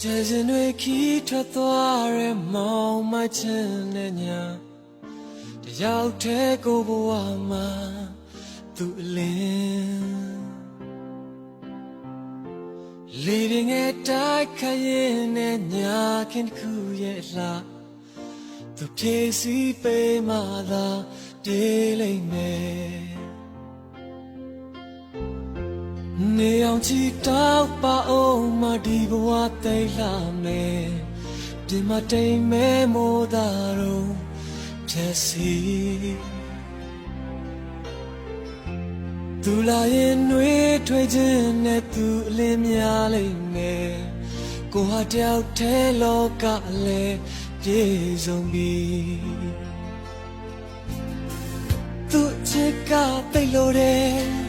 Jazin we ki tatware mau mai chen ne nya de yauk the ko bwa ma tu lin Leading a tai kayin ne nya kin ku ye la tu phe si pe ma da de lai meနေအောင်ချီတောက်ပါအောင်မဒီဘဝသိလာမယ်ဒီမတိမ်မဲမိုးသာတော့ဖြက်စီသူလာရင်နှွေးထွေးခြင်းနဲ့သူအလင်းများလိမ့်မယ်ကိုဟာတယောက်တည်းလောကလည်းပြေဆုံးပြီသူချစ်ကတိတ်လို့တယ်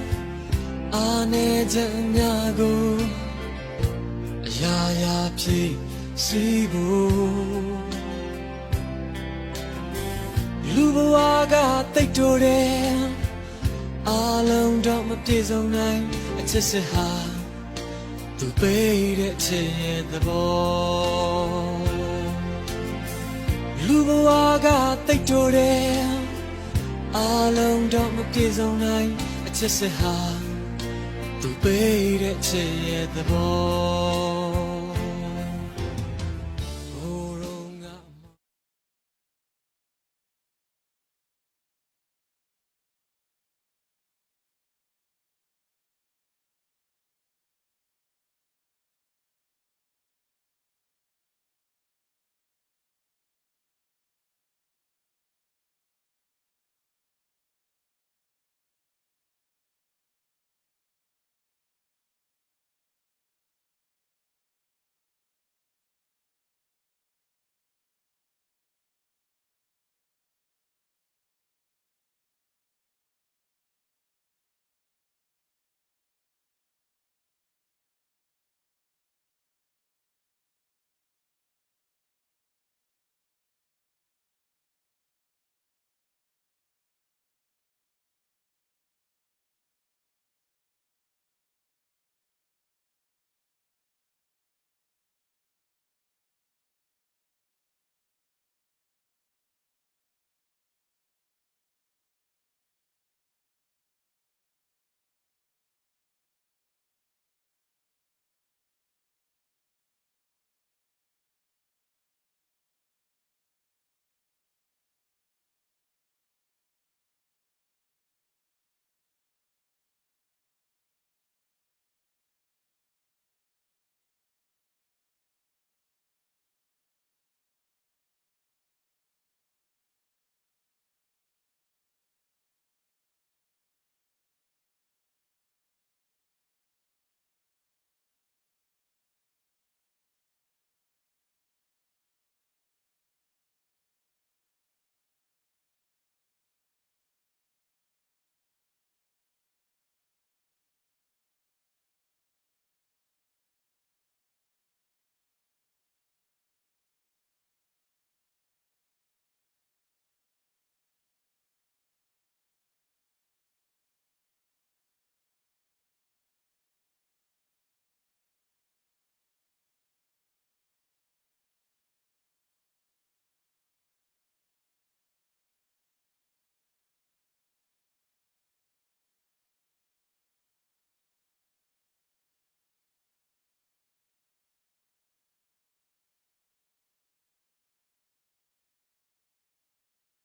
အာနေချင်ညာကိုအရာရာဖြည့်စီဖို့လူဘဝကတိတ်တိုးတယ်အားလုံးတော့မပြေဆုံးနိုင်အချစ်စစ်ဟာသူပေးတဲ့ချစ်ရဲ့သဘောလူဘဝကတိတ်တိုးတယ်အားလုံးတော့မပြေဆုံးနိုင်အချစ်စစ်ဟာသူပေးတဲ့ချစ်ရဲ့သဘော